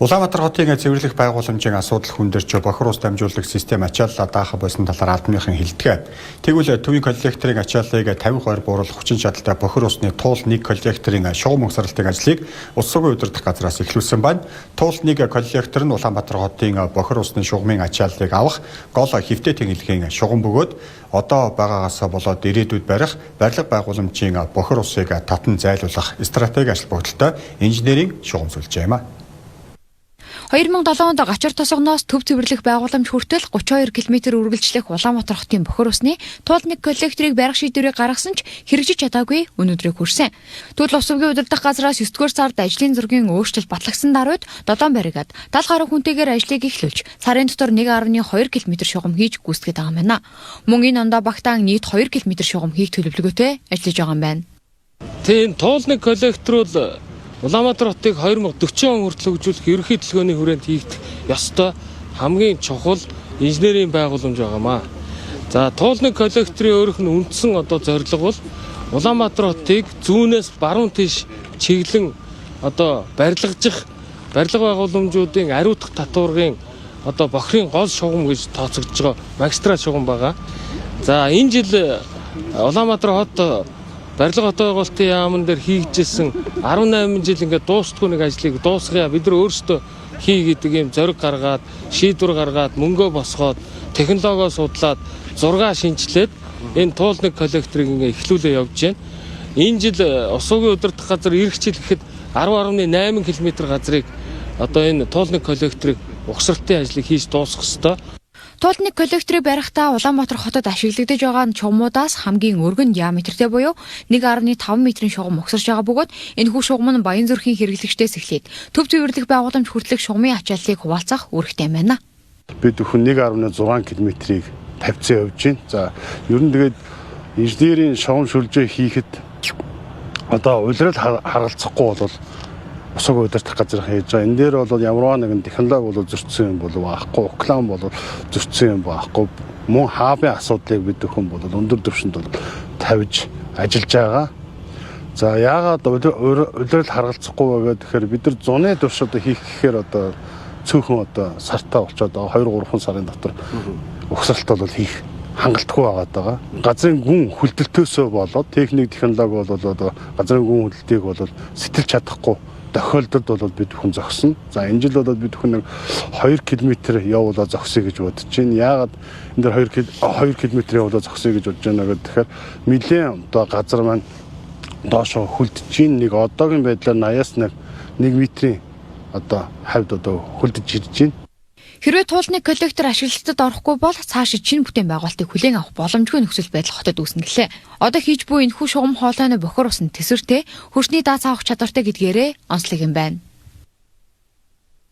Улаанбаатар хотын цэвэрлэх байгууламжийн асуудал хүндэрч бохир ус дамжуулах систем ачааллаа даах болсон талаар албаныхан хэлдэг. Тэгвэл төвийн коллекторын ачааллыг 50% бууруулах хүчин чадалтай бохир усны туул 1 коллекторын шугам угсралтын ажлыг ус сургуулийн удирдах газраас эхлүүлсэн байна. Туул 1 коллектор нь Улаанбаатар хотын бохир усны шугамын ачааллыг авах гол хэвтэ тэнхилгийн шугам бөгөөд одоо байгаагаас болоод ирээдүйд барих барилга байгууламжийн бохир усыг татан зайлуулах стратеги ажил бүгдэлтэй инженерийн шугам сүлжээ юм а. 2007 онд Гачар тосгоноос төв цэвэрлэх байгууламж хүртэл 32 км үргэлжлэх Улаанбаатар хотын бохир усны туул 1 коллекторыг барих шийдвэрийг гаргасан ч хэрэгжиж чадаагүй өнөөдрийг хүрсэн. Тэгвэл ус сургуулийн удирдах газраас 9-р сард ажлын зургийн өөрчлөлт батлагдсан даруйд Додон баригад 70 гаруй хүнтэйгээр ажлыг эхлүүлж сарын дотор 1.2 км шугам хийж гүйцэтгэж байгаа юм байна. Мөн энэ ондоо багтаан нийт 2 км шугам хийх төлөвлөгөөтэй ажиллаж байгаа юм байна. Тийм туул 1 коллектор бол Улаанбаатар хотыг 2040 он хүртэл хөгжүүлэх ерөнхий төлөвлөгөөний хүрээнд хийгдэх ёстой хамгийн чухал инженерийн байгууламж байгаамаа. За туул 1 коллекторын өөрөх нь үндсэн зорилго бол Улаанбаатар хотыг зүүнээс баруун тийш чиглэн барилгажих барилга байгууламжуудын ариутгах татваргын бохирын гол шугам гэж тооцогдож байгаа магистрат шугам байгаа. За энэ жил Улаанбаатар хот барилга байгуулалтын яамн дээр хийгдсэн 18 жил ингээд дуустгүй нэг ажлыг дуусгая бид нар өөрсдөө хий гэдэг юм зориг гаргаад шийдвэр гаргаад мөнгөө босгоод технологио судлаад зураг шинжилээд энэ туул 1 коллекторыг ингээд эхлүүлээ явж байна. Энэ жил ус сургуулийн удирдах газар ирэх жил гэхэд 10.8 км газрыг энэ туул 1 коллекторыг угсралтын ажлыг хийж дуусгах ёстой. Туул 1 коллекторыг барихдаа Улаанбаатар хотод ашиглагдаж байгаа чугамудаас хамгийн өргөн диаметртэй буюу 1.5 метрийн шугам угсарч байгаа бөгөөд энэхүү шугам нь Баян зүрхийн хэрэглэгчдээс эхлээд төв цэвэрлэх байгууламж хүртэлх шугамын ачааллыг хуваалцах үүрэгтэй юм байна. Бид өхөн 1.6 км-ийг тавьцсан явж байна. За ер нь тэгээд инженерийн шугам сүлжээ хийхэд улирал харгалзахгүй бол ус сургуулийн удирдах газар хийж байгаа. Энэ дээр бол ямар нэгэн технологи бол зөрчсөн юм болов аахгүй, уклам бол зөрчсөн юм байхгүй. Мөн хаабын асуудлыг бид өхөн бол өндөр түвшинд тавьж ажиллаж байгаа. За яагаад улирал харгалзахгүй байгаа гэхээр бид нар зуны турш хийх гэхээр цөөхөн сартаа болчиход 2-3 сарын дотор угсралт бол хийх хангалтгүй байгаа. Газрын гүн хүлдэлтөөсөө болоод техник технологи бол газрын гүн хүлдэлтийг бол сэтэлж чадахгүй тохиолдолд бол бид бүхэн зогсно. За энэ жил бол бид бүхэн 2 км явуулаа зогсъё гэж бодож байна. Яагаад энэ дээр 2 км явуулаа зогсъё гэж бодож байна гэхээр нэлээд газар маань доош хүлдэж байна. Нэг одоогийн байдлаар 80-аас 1 метрийн хавьд хүлдэж ирж байна. Хэрвээ туул 1 коллектор ашиглалтад орохгүй бол цааш шинэ бүтээн байгуулалтыг хүлээн авах боломжгүй нөхцөл байдал хотод үүснэ гэлээ. Одоо хийж буй энэхүү шугам хоолойны бохир ус нь тэсвэртэй, хөрсний дац авах чадвартай гэдгээрээ онцлог юм байна.